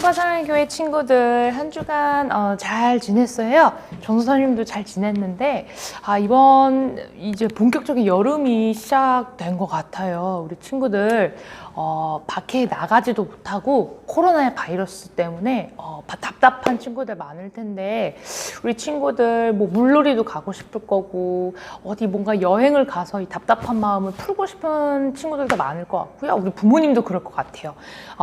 성과사랑교회 친구들 한 주간 잘 지냈어요? 전도사님도 잘 지냈는데 이번 이제 본격적인 여름이 시작된 것 같아요. 우리 친구들 밖에 나가지도 못하고 코로나 바이러스 때문에 답답한 친구들 많을 텐데 우리 친구들 뭐 물놀이도 가고 싶을 거고 어디 뭔가 여행을 가서 이 답답한 마음을 풀고 싶은 친구들도 많을 것 같고요. 우리 부모님도 그럴 것 같아요.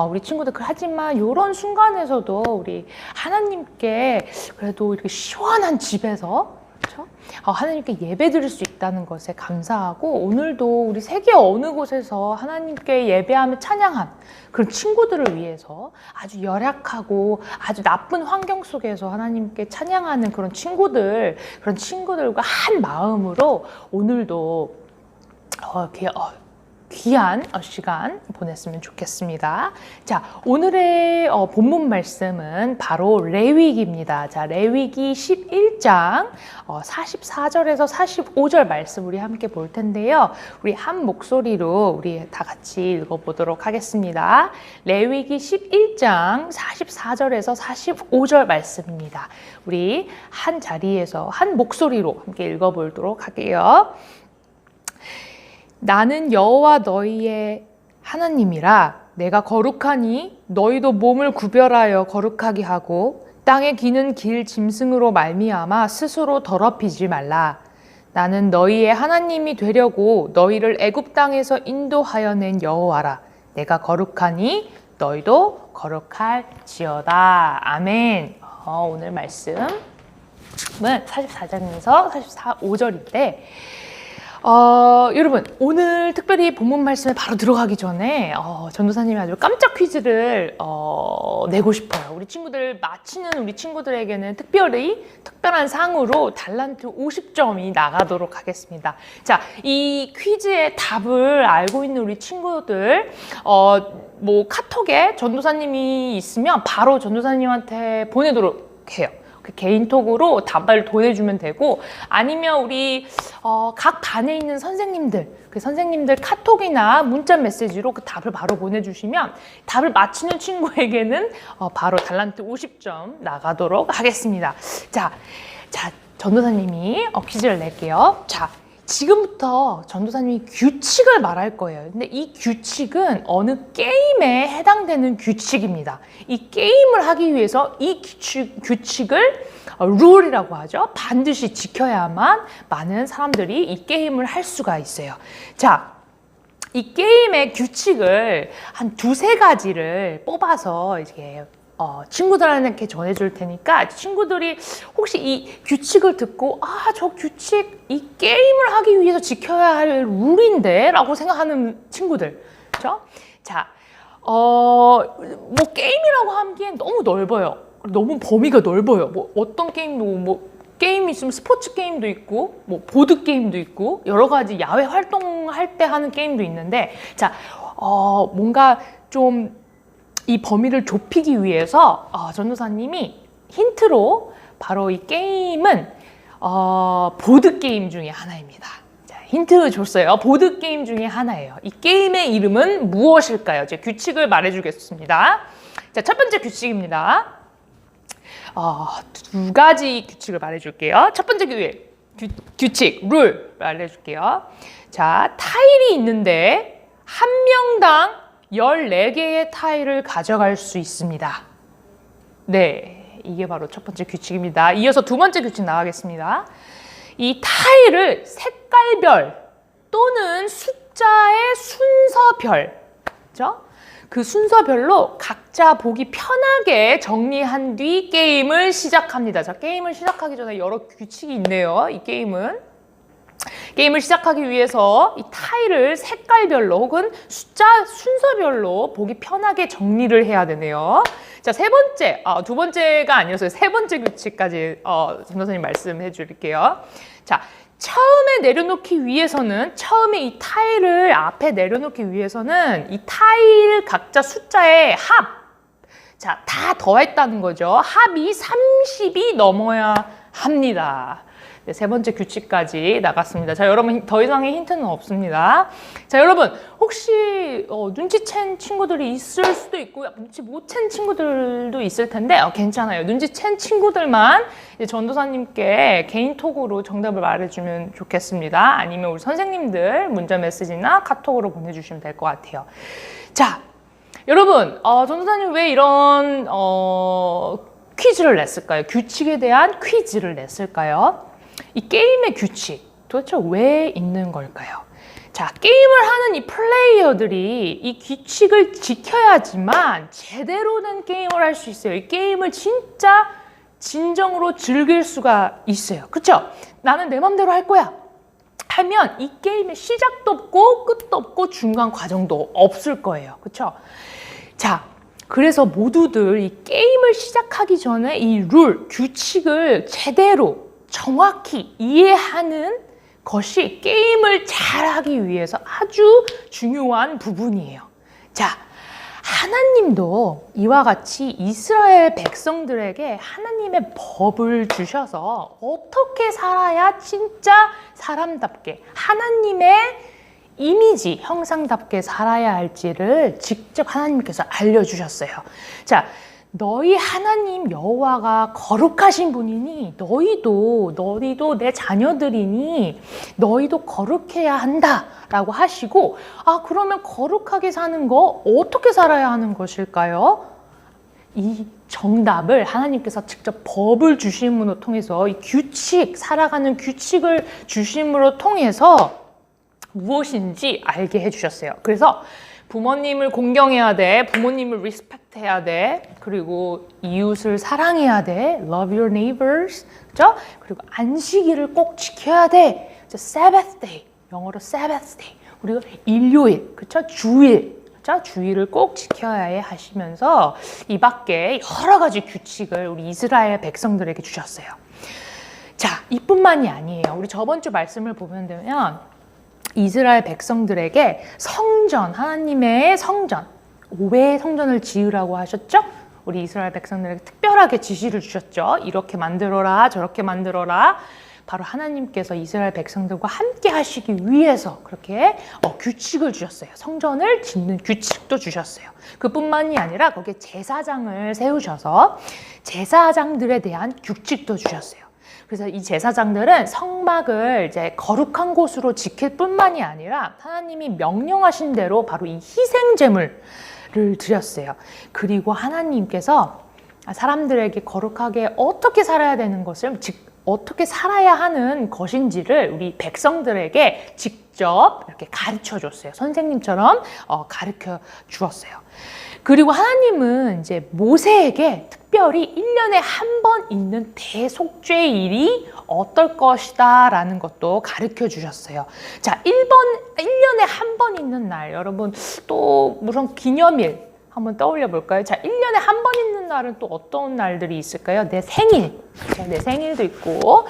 우리 친구들 하지만 이런 순간에서도 우리 하나님께 그래도 이렇게 시원한 집에서 그렇죠? 하나님께 예배 드릴 수 있다는 것에 감사하고 오늘도 우리 세계 어느 곳에서 하나님께 예배하며 찬양한 그런 친구들을 위해서 아주 열악하고 아주 나쁜 환경 속에서 하나님께 찬양하는 그런 친구들과 한 마음으로 오늘도 귀한 시간 보냈으면 좋겠습니다. 자, 오늘의 본문 말씀은 바로 레위기입니다. 자, 레위기 11장 44절에서 45절 말씀 우리 함께 볼 텐데요. 우리 한 목소리로 우리 다 같이 읽어보도록 하겠습니다. 레위기 11장 44절에서 45절 말씀입니다. 우리 한 자리에서 한 목소리로 함께 읽어보도록 할게요. 나는 여호와 너희의 하나님이라. 내가 거룩하니 너희도 몸을 구별하여 거룩하게 하고 땅에 기는 길 짐승으로 말미암아 스스로 더럽히지 말라. 나는 너희의 하나님이 되려고 너희를 애굽 땅에서 인도하여 낸 여호와라. 내가 거룩하니 너희도 거룩할지어다. 아멘. 오늘 말씀은 44장에서 45절인데 여러분 오늘 특별히 본문 말씀에 바로 들어가기 전에 전도사님이 아주 깜짝 퀴즈를 내고 싶어요. 우리 친구들 마치는 우리 친구들에게는 특별한 상으로 달란트 50점이 나가도록 하겠습니다. 자, 이 퀴즈의 답을 알고 있는 우리 친구들 뭐 카톡에 전도사님이 있으면 바로 전도사님한테 보내도록 해요. 개인톡으로 답을 보내주면 되고 아니면 우리 각 반에 있는 선생님들 그 선생님들 카톡이나 문자 메시지로 그 답을 바로 보내주시면 답을 맞히는 친구에게는 바로 달란트 50점 나가도록 하겠습니다. 자, 전도사님이 퀴즈를 낼게요. 자, 지금부터 전도사님이 규칙을 말할 거예요. 근데 이 규칙은 어느 게임에 해당되는 규칙입니다. 이 게임을 하기 위해서 이 규칙을 룰이라고 하죠. 반드시 지켜야만 많은 사람들이 이 게임을 할 수가 있어요. 자, 이 게임의 규칙을 한 두세 가지를 뽑아서 이렇게 친구들한테 전해줄 테니까 친구들이 혹시 이 규칙을 듣고 저 규칙 이 게임을 하기 위해서 지켜야 할 룰인데 라고 생각하는 친구들 그렇죠? 자, 뭐 게임이라고 하기엔 너무 넓어요. 너무 범위가 넓어요. 뭐 어떤 게임도 뭐 게임이 있으면 스포츠 게임도 있고 뭐 보드 게임도 있고 여러 가지 야외 활동할 때 하는 게임도 있는데 자, 뭔가 좀 이 범위를 좁히기 위해서 전도사님이 힌트로 바로 이 게임은 보드게임 중에 하나입니다. 자, 힌트 줬어요. 보드게임 중에 하나예요. 이 게임의 이름은 무엇일까요? 제가 규칙을 말해주겠습니다. 자, 첫 번째 규칙입니다. 두 가지 규칙을 말해줄게요. 첫 번째 규칙, 룰 말해줄게요. 자, 타일이 있는데 한 명당 14개의 타일을 가져갈 수 있습니다. 네, 이게 바로 첫 번째 규칙입니다. 이어서 두 번째 규칙 나가겠습니다. 이 타일을 색깔별 또는 숫자의 순서별, 그렇죠? 그 순서별로 각자 보기 편하게 정리한 뒤 게임을 시작합니다. 자, 게임을 시작하기 전에 여러 규칙이 있네요. 이 게임을 시작하기 위해서 이 타일을 색깔별로 혹은 숫자 순서별로 보기 편하게 정리를 해야 되네요. 자, 두 번째가 아니었어요. 세 번째 규칙까지 전도사님 말씀해 드릴게요. 자, 처음에 이 타일을 앞에 내려놓기 위해서는 이 타일 각자 숫자의 자, 다 더했다는 거죠. 합이 30이 넘어야 합니다. 이제 세 번째 규칙까지 나갔습니다. 자, 여러분 더 이상의 힌트는 없습니다. 자, 여러분 혹시 눈치챈 친구들이 있을 수도 있고 눈치 못 챈 친구들도 있을 텐데 괜찮아요. 눈치챈 친구들만 이제 전도사님께 개인톡으로 정답을 말해주면 좋겠습니다. 아니면 우리 선생님들 문자 메시지나 카톡으로 보내주시면 될 것 같아요. 자, 여러분 전도사님 왜 이런 퀴즈를 냈을까요? 규칙에 대한 퀴즈를 냈을까요? 이 게임의 규칙 도대체 왜 있는 걸까요? 자, 게임을 하는 이 플레이어들이 이 규칙을 지켜야지만 제대로 된 게임을 할 수 있어요. 이 게임을 진짜 진정으로 즐길 수가 있어요. 그쵸? 나는 내 맘대로 할 거야 하면 이 게임의 시작도 없고 끝도 없고 중간 과정도 없을 거예요. 그쵸? 자, 그래서 모두들 이 게임을 시작하기 전에 이 룰, 규칙을 제대로 정확히 이해하는 것이 게임을 잘하기 위해서 아주 중요한 부분이에요. 자, 하나님도 이와 같이 이스라엘 백성들에게 하나님의 법을 주셔서 어떻게 살아야 진짜 사람답게 하나님의 이미지, 형상답게 살아야 할지를 직접 하나님께서 알려주셨어요. 자, 너희 하나님 여호와가 거룩하신 분이니 너희도 내 자녀들이니 너희도 거룩해야 한다라고 하시고 그러면 거룩하게 사는 거 어떻게 살아야 하는 것일까요? 이 정답을 하나님께서 직접 법을 주심으로 통해서 이 규칙, 살아가는 규칙을 주심으로 통해서 무엇인지 알게 해주셨어요. 그래서 부모님을 공경해야 돼, 부모님을 리스펙트 해야 돼, 그리고 이웃을 사랑해야 돼, love your neighbors, 그죠? 그리고 안식일을 꼭 지켜야 돼, Sabbath day, 영어로 Sabbath day, 그리고 일요일, 그죠? 주일, 그죠? 주일을 꼭 지켜야 해 하시면서 이 밖에 여러 가지 규칙을 우리 이스라엘 백성들에게 주셨어요. 자, 이뿐만이 아니에요. 우리 저번 주 말씀을 보면 되면 이스라엘 백성들에게 성전, 하나님의 성전, 5회의 성전을 지으라고 하셨죠? 우리 이스라엘 백성들에게 특별하게 지시를 주셨죠. 이렇게 만들어라, 저렇게 만들어라. 바로 하나님께서 이스라엘 백성들과 함께 하시기 위해서 그렇게 규칙을 주셨어요. 성전을 짓는 규칙도 주셨어요. 그뿐만이 아니라 거기에 제사장을 세우셔서 제사장들에 대한 규칙도 주셨어요. 그래서 이 제사장들은 성막을 이제 거룩한 곳으로 지킬 뿐만이 아니라 하나님이 명령하신 대로 바로 이 희생제물을 드렸어요. 그리고 하나님께서 사람들에게 거룩하게 어떻게 살아야 되는 것을, 즉 어떻게 살아야 하는 것인지를 우리 백성들에게 직접 이렇게 가르쳐 줬어요. 선생님처럼 가르쳐 주었어요. 그리고 하나님은 이제 모세에게 특별히 1년에 한 번 있는 대속죄일이 어떨 것이다 라는 것도 가르쳐 주셨어요. 자, 1년에 한 번 있는 날, 여러분 또 무슨 기념일 한번 떠올려 볼까요? 자, 1년에 한 번 있는 날은 또 어떤 날들이 있을까요? 내 생일, 내 생일도 있고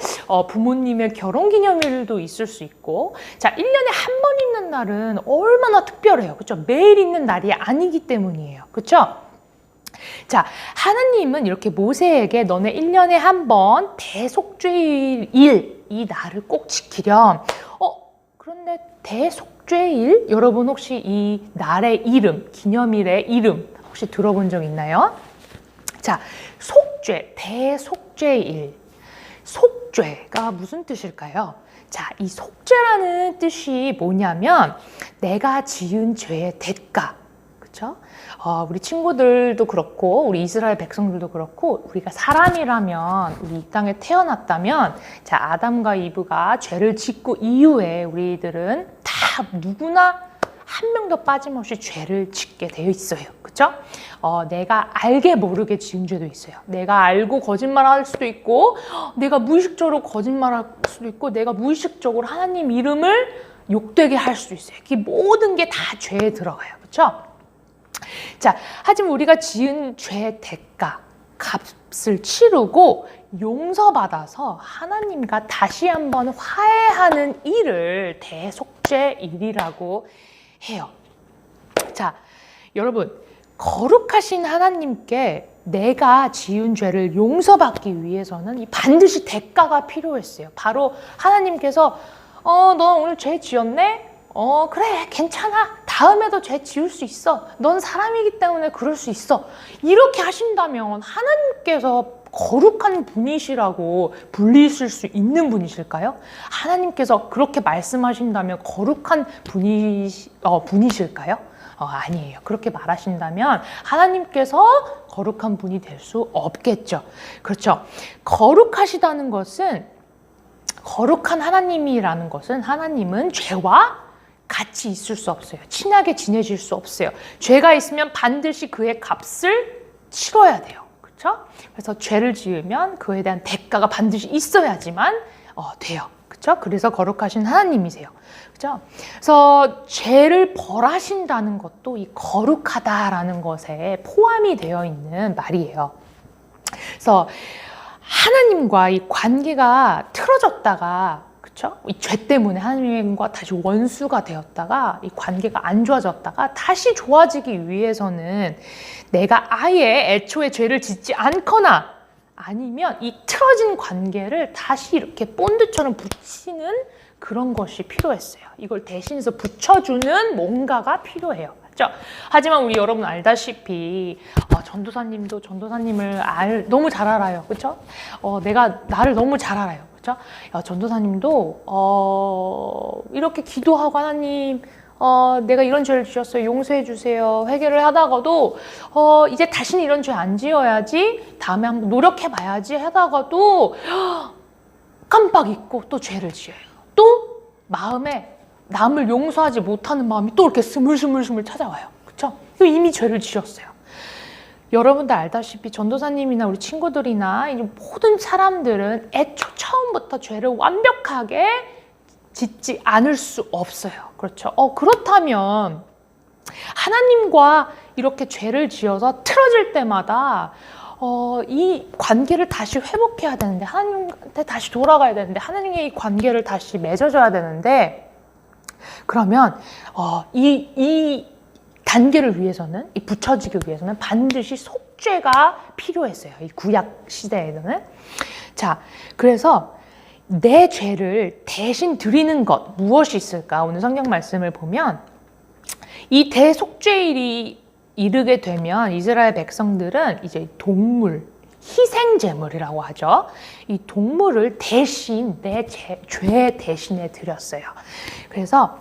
부모님의 결혼기념일도 있을 수 있고, 자, 1년에 한 번 있는 날은 얼마나 특별해요. 그렇죠? 매일 있는 날이 아니기 때문이에요. 그렇죠? 자, 하나님은 이렇게 모세에게 너네 1년에 한 번 대속죄일 이 날을 꼭 지키렴. 그런데 대속죄일? 여러분 혹시 이 날의 이름, 기념일의 이름 혹시 들어본 적 있나요? 자, 속죄, 대속죄일. 속죄가 무슨 뜻일까요? 자, 이 속죄라는 뜻이 뭐냐면 내가 지은 죄의 대가. 그렇죠? 우리 친구들도 그렇고 우리 이스라엘 백성들도 그렇고 우리가 사람이라면 우리 이 땅에 태어났다면 자, 아담과 이브가 죄를 짓고 이후에 우리들은 다 누구나 한 명도 빠짐없이 죄를 짓게 되어 있어요. 그렇죠? 내가 알게 모르게 지은 죄도 있어요. 내가 알고 거짓말할 수도 있고 내가 무의식적으로 거짓말할 수도 있고 내가 무의식적으로 하나님 이름을 욕되게 할 수도 있어요. 이 모든 게 다 죄에 들어가요. 그렇죠? 자, 하지만 우리가 지은 죄의 대가, 값을 치르고 용서받아서 하나님과 다시 한번 화해하는 일을 대속죄일이라고 해요. 자, 여러분, 거룩하신 하나님께 내가 지은 죄를 용서받기 위해서는 이 반드시 대가가 필요했어요. 바로 하나님께서 너 오늘 죄 지었네? 그래, 괜찮아. 다음에도 죄 지을 수 있어. 넌 사람이기 때문에 그럴 수 있어. 이렇게 하신다면 하나님께서 거룩한 분이시라고 불리실 수 있는 분이실까요? 하나님께서 그렇게 말씀하신다면 거룩한 분이실까요? 아니에요. 그렇게 말하신다면 하나님께서 거룩한 분이 될 수 없겠죠. 그렇죠. 거룩하시다는 것은, 거룩한 하나님이라는 것은, 하나님은 죄와 같이 있을 수 없어요. 친하게 지내실 수 없어요. 죄가 있으면 반드시 그의 값을 치러야 돼요. 그렇죠? 그래서 죄를 지으면 그에 대한 대가가 반드시 있어야지만 돼요. 그렇죠? 그래서 거룩하신 하나님이세요. 그렇죠? 그래서 죄를 벌하신다는 것도 이 거룩하다라는 것에 포함이 되어 있는 말이에요. 그래서 하나님과 이 관계가 틀어졌다가, 그렇죠? 이 죄 때문에 하나님과 다시 원수가 되었다가 이 관계가 안 좋아졌다가 다시 좋아지기 위해서는 내가 아예 애초에 죄를 짓지 않거나 아니면 이 틀어진 관계를 다시 이렇게 본드처럼 붙이는 그런 것이 필요했어요. 이걸 대신해서 붙여주는 뭔가가 필요해요. 그렇죠? 하지만 우리 여러분 알다시피 전도사님도 전도사님을 너무 잘 알아요. 그렇죠? 내가 나를 너무 잘 알아요. 그렇죠? 전도사님도 이렇게 기도하고 하나님 내가 이런 죄를 지었어요. 용서해 주세요. 회개를 하다가도 이제 다시는 이런 죄 안 지어야지. 다음에 한번 노력해 봐야지 하다가도 깜빡 잊고 또 죄를 지어요. 또 마음에 남을 용서하지 못하는 마음이 또 이렇게 스물스물 찾아와요. 그렇죠? 이미 죄를 지었어요. 여러분들 알다시피 전도사님이나 우리 친구들이나 모든 사람들은 애초 처음부터 죄를 완벽하게 짓지 않을 수 없어요. 그렇죠? 그렇다면 하나님과 이렇게 죄를 지어서 틀어질 때마다 이 관계를 다시 회복해야 되는데, 하나님한테 다시 돌아가야 되는데, 하나님의 이 관계를 다시 맺어줘야 되는데, 그러면 이 단계를 위해서는, 이 붙여지기 위해서는 반드시 속죄가 필요했어요. 이 구약 시대에는. 자, 그래서 내 죄를 대신 드리는 것 무엇이 있을까? 오늘 성경 말씀을 보면 이 대속죄일이 이르게 되면 이스라엘 백성들은 이제 동물, 희생제물이라고 하죠. 이 동물을 대신 내 죄 대신에 드렸어요. 그래서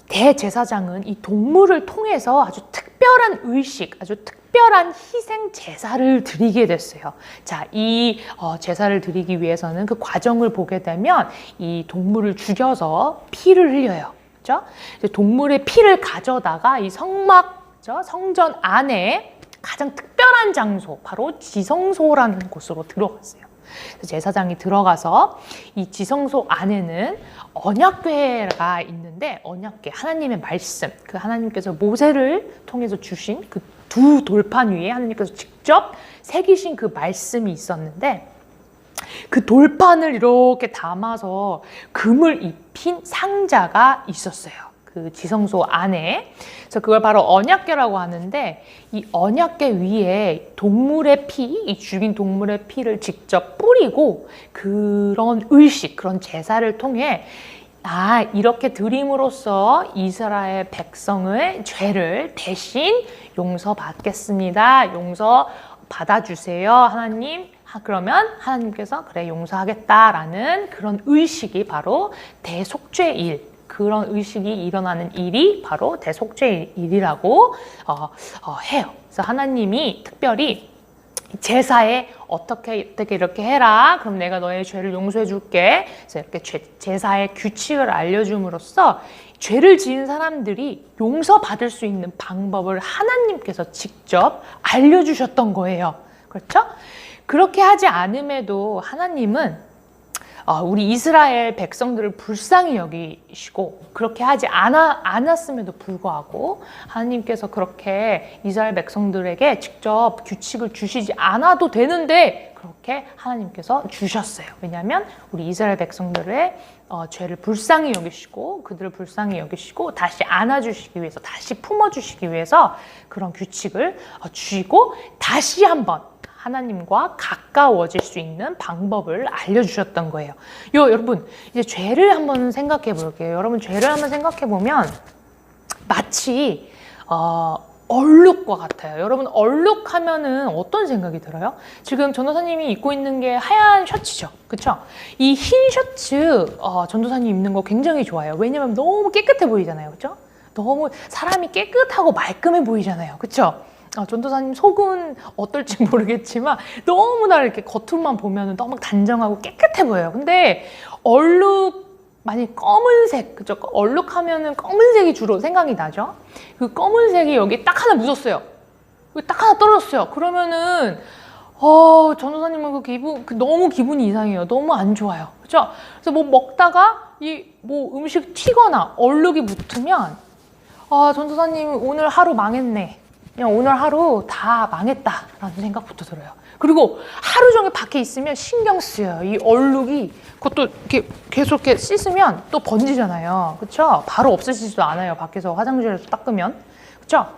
대제사장은 이 동물을 통해서 아주 특별한 의식, 아주 특별한 희생 제사를 드리게 됐어요. 자, 이 제사를 드리기 위해서는 그 과정을 보게 되면 이 동물을 죽여서 피를 흘려요. 그렇죠? 동물의 피를 가져다가 이 성전 안에 가장 특별한 장소, 바로 지성소라는 곳으로 들어갔어요. 제사장이 들어가서 이 지성소 안에는 언약궤가 있는데, 언약궤, 하나님의 말씀, 그 하나님께서 모세를 통해서 주신 그 두 돌판 위에 하나님께서 직접 새기신 그 말씀이 있었는데, 그 돌판을 이렇게 담아서 금을 입힌 상자가 있었어요. 그 지성소 안에. 그래서 그걸 바로 언약궤라고 하는데, 이 언약궤 위에 동물의 피, 이 죽인 동물의 피를 직접 뿌리고 그런 의식, 그런 제사를 통해 이렇게 드림으로써 이스라엘 백성의 죄를 대신 용서받겠습니다. 용서 받아주세요, 하나님. 그러면 하나님께서 그래 용서하겠다라는 그런 의식이 바로 대속죄일, 그런 의식이 일어나는 일이 바로 대속죄일이라고 해요. 그래서 하나님이 특별히 제사에 어떻게 이렇게 해라. 그럼 내가 너의 죄를 용서해 줄게. 그래서 이렇게 제사의 규칙을 알려줌으로써 죄를 지은 사람들이 용서받을 수 있는 방법을 하나님께서 직접 알려주셨던 거예요. 그렇죠? 그렇게 하지 않음에도 하나님은 우리 이스라엘 백성들을 불쌍히 여기시고 그렇게 하지 않았음에도 불구하고 하나님께서 그렇게 이스라엘 백성들에게 직접 규칙을 주시지 않아도 되는데 그렇게 하나님께서 주셨어요. 왜냐하면 우리 이스라엘 백성들의 죄를 불쌍히 여기시고 그들을 불쌍히 여기시고 다시 안아주시기 위해서 다시 품어주시기 위해서 그런 규칙을 주시고 다시 한번 하나님과 가까워질 수 있는 방법을 알려주셨던 거예요. 여러분 이제 죄를 한번 생각해 볼게요. 여러분 죄를 한번 생각해 보면 마치 얼룩과 같아요. 여러분 얼룩하면은 어떤 생각이 들어요? 지금 전도사님이 입고 있는 게 하얀 셔츠죠, 그렇죠? 이 흰 셔츠 전도사님 입는 거 굉장히 좋아요. 왜냐면 너무 깨끗해 보이잖아요, 그렇죠? 너무 사람이 깨끗하고 말끔해 보이잖아요, 그렇죠? 전도사님 속은 어떨지 모르겠지만 너무나 이렇게 겉으로만 보면 너무 단정하고 깨끗해 보여요. 근데 얼룩 만약 검은색, 그죠? 얼룩하면은 검은색이 주로 생각이 나죠? 그 검은색이 여기 딱 하나 묻었어요. 딱 하나 떨어졌어요. 그러면은 전도사님은 너무 기분이 이상해요. 너무 안 좋아요. 그죠? 그래서 뭐 먹다가 음식 튀거나 얼룩이 묻으면 전도사님 오늘 하루 망했네. 그냥 오늘 하루 다 망했다라는 생각부터 들어요. 그리고 하루 종일 밖에 있으면 신경 쓰여요. 이 얼룩이 그것도 이렇게 계속 이렇게 씻으면 또 번지잖아요. 그렇죠? 바로 없어지지도 않아요. 밖에서 화장실에서 닦으면. 그렇죠?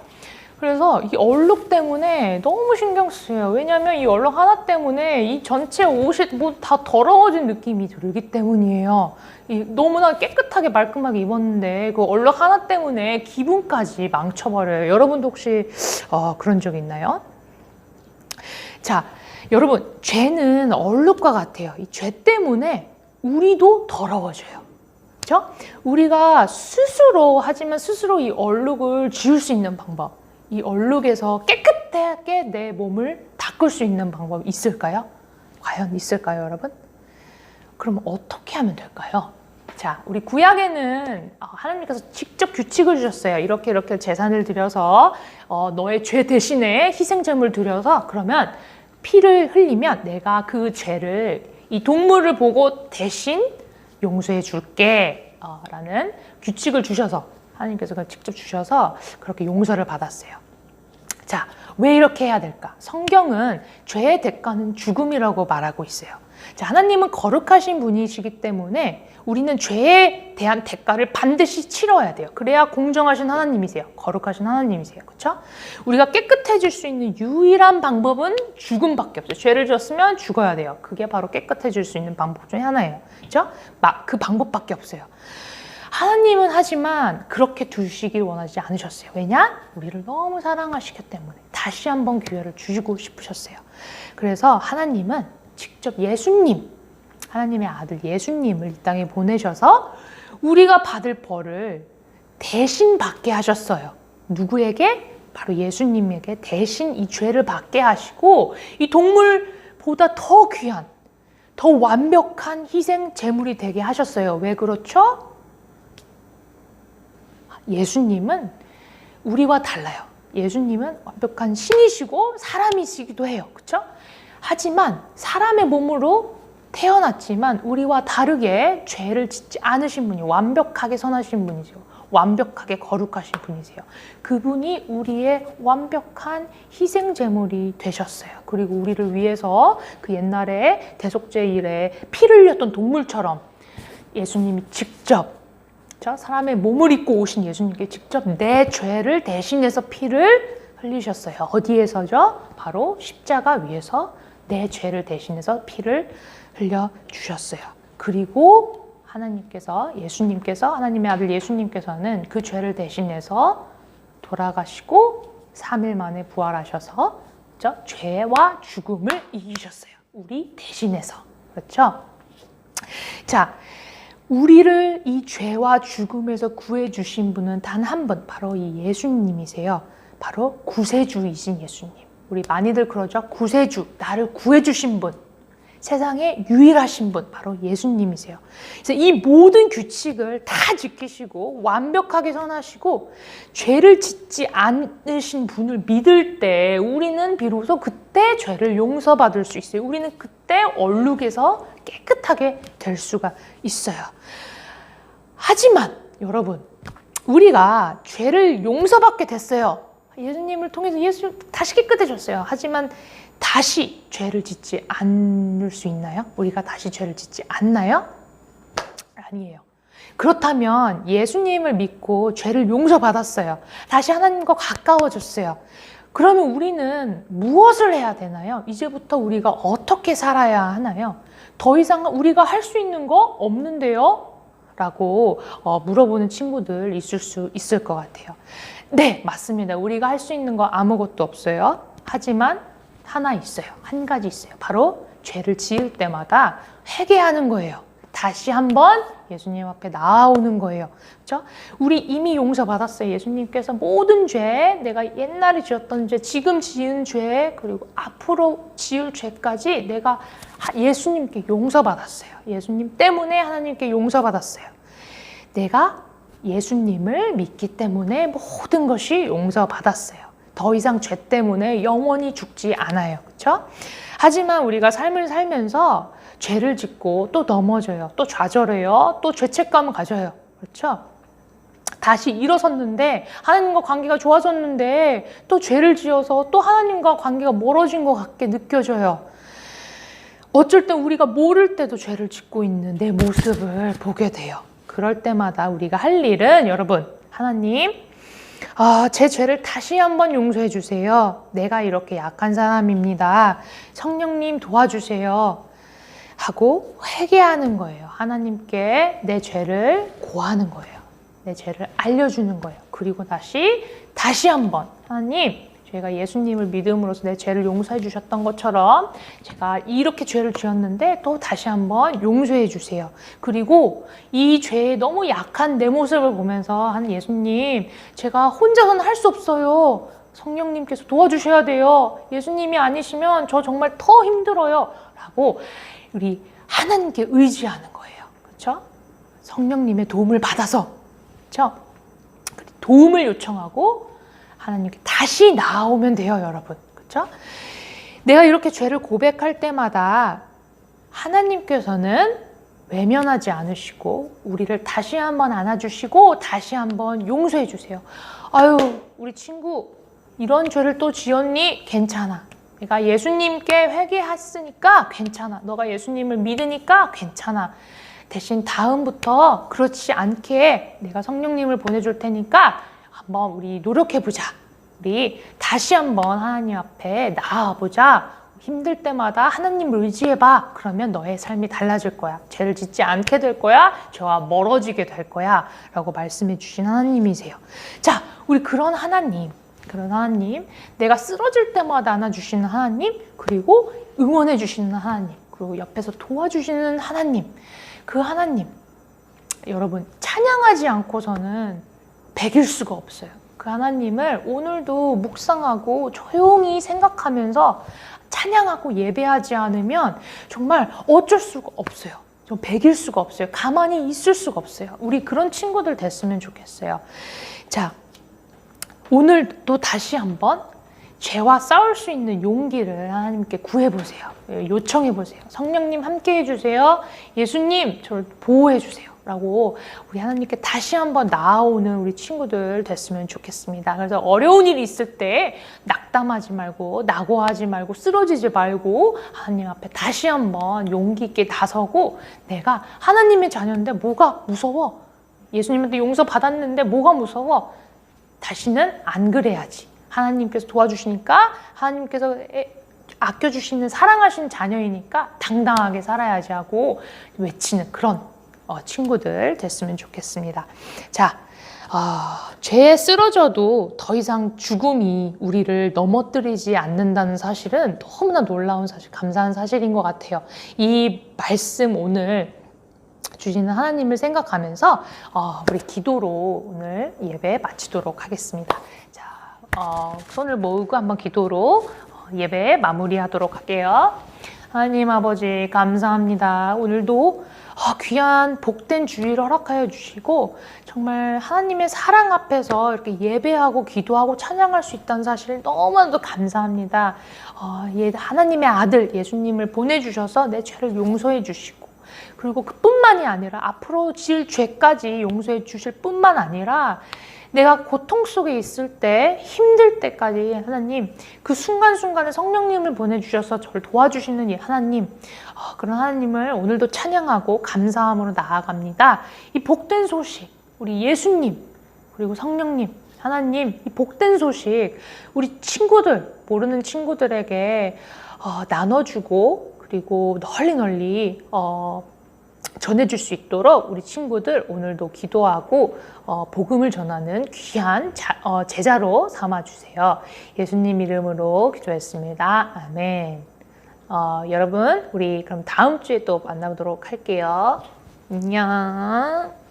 그래서 이 얼룩 때문에 너무 신경 쓰여요. 왜냐하면 이 얼룩 하나 때문에 이 전체 옷이 다 더러워진 느낌이 들기 때문이에요. 너무나 깨끗하게 말끔하게 입었는데 그 얼룩 하나 때문에 기분까지 망쳐버려요. 여러분도 혹시 그런 적 있나요? 자, 여러분 죄는 얼룩과 같아요. 이 죄 때문에 우리도 더러워져요. 그렇죠? 우리가 스스로 이 얼룩을 지울 수 있는 방법, 이 얼룩에서 깨끗하게 내 몸을 닦을 수 있는 방법이 있을까요? 과연 있을까요, 여러분? 그럼 어떻게 하면 될까요? 자, 우리 구약에는 하나님께서 직접 규칙을 주셨어요. 이렇게 제사를 드려서 너의 죄 대신에 희생제물을 드려서 그러면 피를 흘리면 내가 그 죄를 이 동물을 보고 대신 용서해 줄게 라는 규칙을 주셔서 하나님께서 직접 주셔서 그렇게 용서를 받았어요. 자, 왜 이렇게 해야 될까? 성경은 죄의 대가는 죽음이라고 말하고 있어요. 자, 하나님은 거룩하신 분이시기 때문에 우리는 죄에 대한 대가를 반드시 치러야 돼요. 그래야 공정하신 하나님이세요. 거룩하신 하나님이세요. 그렇죠? 우리가 깨끗해질 수 있는 유일한 방법은 죽음밖에 없어요. 죄를 지었으면 죽어야 돼요. 그게 바로 깨끗해질 수 있는 방법 중에 하나예요. 그렇죠? 그 방법밖에 없어요. 하나님은 하지만 그렇게 두시길 원하지 않으셨어요. 왜냐? 우리를 너무 사랑하시기 때문에 다시 한번 기회를 주시고 싶으셨어요. 그래서 하나님은 직접 하나님의 아들 예수님을 이 땅에 보내셔서 우리가 받을 벌을 대신 받게 하셨어요. 누구에게? 바로 예수님에게 대신 이 죄를 받게 하시고 이 동물보다 더 귀한, 더 완벽한 희생 제물이 되게 하셨어요. 왜 그렇죠? 예수님은 우리와 달라요. 예수님은 완벽한 신이시고 사람이시기도 해요. 그렇죠? 하지만 사람의 몸으로 태어났지만 우리와 다르게 죄를 짓지 않으신 분이 완벽하게 선하신 분이죠. 완벽하게 거룩하신 분이세요. 그분이 우리의 완벽한 희생 제물이 되셨어요. 그리고 우리를 위해서 그 옛날에 대속죄 일에 피를 흘렸던 동물처럼 예수님이 직접 사람의 몸을 입고 오신 예수님께 직접 내 죄를 대신해서 피를 흘리셨어요. 어디에서죠? 바로 십자가 위에서 내 죄를 대신해서 피를 흘려주셨어요. 그리고 예수님께서 하나님의 아들 예수님께서는 그 죄를 대신해서 돌아가시고 3일 만에 부활하셔서 죄와 죽음을 이기셨어요. 우리 대신해서. 그렇죠? 자, 우리를 이 죄와 죽음에서 구해주신 분은 단 한 분, 바로 이 예수님이세요. 바로 구세주이신 예수님. 우리 많이들 그러죠. 구세주, 나를 구해주신 분. 세상에 유일하신 분, 바로 예수님이세요. 그래서 이 모든 규칙을 다 지키시고 완벽하게 선하시고 죄를 짓지 않으신 분을 믿을 때 우리는 비로소 그때 죄를 용서받을 수 있어요. 우리는 그때 얼룩에서 깨끗하게 될 수가 있어요. 하지만 여러분, 우리가 죄를 용서받게 됐어요. 예수님을 통해서 예수 다시 깨끗해졌어요. 하지만 다시 죄를 짓지 않을 수 있나요? 우리가 다시 죄를 짓지 않나요? 아니에요. 그렇다면 예수님을 믿고 죄를 용서받았어요. 다시 하나님과 가까워졌어요. 그러면 우리는 무엇을 해야 되나요? 이제부터 우리가 어떻게 살아야 하나요? 더 이상 우리가 할 수 있는 거 없는데요? 라고 물어보는 친구들 있을 수 있을 것 같아요. 네, 맞습니다. 우리가 할 수 있는 거 아무것도 없어요. 하지만 하나 있어요. 한 가지 있어요. 바로 죄를 지을 때마다 회개하는 거예요. 다시 한번 예수님 앞에 나아오는 거예요. 그렇죠? 우리 이미 용서받았어요. 예수님께서 모든 죄, 내가 옛날에 지었던 죄, 지금 지은 죄, 그리고 앞으로 지을 죄까지 내가 예수님께 용서받았어요. 예수님 때문에 하나님께 용서받았어요. 내가 예수님을 믿기 때문에 모든 것이 용서받았어요. 더 이상 죄 때문에 영원히 죽지 않아요. 그렇죠? 하지만 우리가 삶을 살면서 죄를 짓고 또 넘어져요. 또 좌절해요. 또 죄책감을 가져요. 그렇죠? 다시 일어섰는데 하나님과 관계가 좋아졌는데 또 죄를 지어서 또 하나님과 관계가 멀어진 것 같게 느껴져요. 어쩔 땐 우리가 모를 때도 죄를 짓고 있는 내 모습을 보게 돼요. 그럴 때마다 우리가 할 일은 여러분, 하나님, 제 죄를 다시 한번 용서해 주세요. 내가 이렇게 약한 사람입니다. 성령님 도와주세요. 하고 회개하는 거예요. 하나님께 내 죄를 고하는 거예요. 내 죄를 알려주는 거예요. 그리고 다시 한번 하나님, 제가 예수님을 믿음으로써 내 죄를 용서해 주셨던 것처럼 제가 이렇게 죄를 지었는데 또 다시 한번 용서해 주세요. 그리고 이 죄에 너무 약한 내 모습을 보면서 하는 예수님, 제가 혼자서는 할 수 없어요. 성령님께서 도와주셔야 돼요. 예수님이 아니시면 저 정말 더 힘들어요. 라고 우리 하나님께 의지하는 거예요. 그렇죠? 성령님의 도움을 받아서, 그렇죠? 도움을 요청하고 하나님께 다시 나아오면 돼요, 여러분. 그렇죠? 내가 이렇게 죄를 고백할 때마다 하나님께서는 외면하지 않으시고 우리를 다시 한번 안아주시고 다시 한번 용서해 주세요. 아유, 우리 친구 이런 죄를 또 지었니? 괜찮아. 내가 예수님께 회개했으니까 괜찮아. 너가 예수님을 믿으니까 괜찮아. 대신 다음부터 그렇지 않게 내가 성령님을 보내줄 테니까 한번 우리 노력해보자. 우리 다시 한번 하나님 앞에 나아보자. 힘들 때마다 하나님을 의지해봐. 그러면 너의 삶이 달라질 거야. 죄를 짓지 않게 될 거야. 죄와 멀어지게 될 거야. 라고 말씀해 주신 하나님이세요. 자, 우리 그런 하나님, 내가 쓰러질 때마다 안아주시는 하나님, 그리고 응원해 주시는 하나님, 그리고 옆에서 도와주시는 하나님, 그 하나님, 여러분 찬양하지 않고서는 배길 수가 없어요. 그 하나님을 오늘도 묵상하고 조용히 생각하면서 찬양하고 예배하지 않으면 정말 어쩔 수가 없어요. 좀 배길 수가 없어요. 가만히 있을 수가 없어요. 우리 그런 친구들 됐으면 좋겠어요. 자, 오늘도 다시 한번 죄와 싸울 수 있는 용기를 하나님께 구해보세요. 요청해보세요. 성령님 함께 해주세요. 예수님 저를 보호해주세요. 라고 우리 하나님께 다시 한번 나아오는 우리 친구들 됐으면 좋겠습니다. 그래서 어려운 일이 있을 때 낙담하지 말고 낙오하지 말고 쓰러지지 말고 하나님 앞에 다시 한번 용기 있게 나서고 내가 하나님의 자녀인데 뭐가 무서워? 예수님한테 용서 받았는데 뭐가 무서워? 다시는 안 그래야지. 하나님께서 도와주시니까 하나님께서 아껴주시는 사랑하신 자녀이니까 당당하게 살아야지 하고 외치는 그런 친구들 됐으면 좋겠습니다. 자, 죄에 쓰러져도 더 이상 죽음이 우리를 넘어뜨리지 않는다는 사실은 너무나 놀라운 사실, 감사한 사실인 것 같아요. 이 말씀 오늘 주시는 하나님을 생각하면서 우리 기도로 오늘 예배 마치도록 하겠습니다. 자, 손을 모으고 한번 기도로 예배 마무리하도록 할게요. 하나님 아버지 감사합니다. 오늘도 귀한 복된 주일을 허락하여 주시고 정말 하나님의 사랑 앞에서 이렇게 예배하고 기도하고 찬양할 수 있다는 사실을 너무나도 감사합니다. 하나님의 아들 예수님을 보내주셔서 내 죄를 용서해 주시고, 그리고 그뿐만이 아니라 앞으로 지을 죄까지 용서해 주실 뿐만 아니라 내가 고통 속에 있을 때, 힘들 때까지 하나님 그 순간순간에 성령님을 보내주셔서 저를 도와주시는 이 하나님, 그런 하나님을 오늘도 찬양하고 감사함으로 나아갑니다. 이 복된 소식, 우리 예수님 그리고 성령님, 하나님, 이 복된 소식 우리 친구들, 모르는 친구들에게 나눠주고, 그리고 널리 전해줄 수 있도록 우리 친구들 오늘도 기도하고 복음을 전하는 귀한 제자로 삼아주세요. 예수님 이름으로 기도했습니다. 아멘. 여러분, 우리 그럼 다음 주에 또 만나보도록 할게요. 안녕.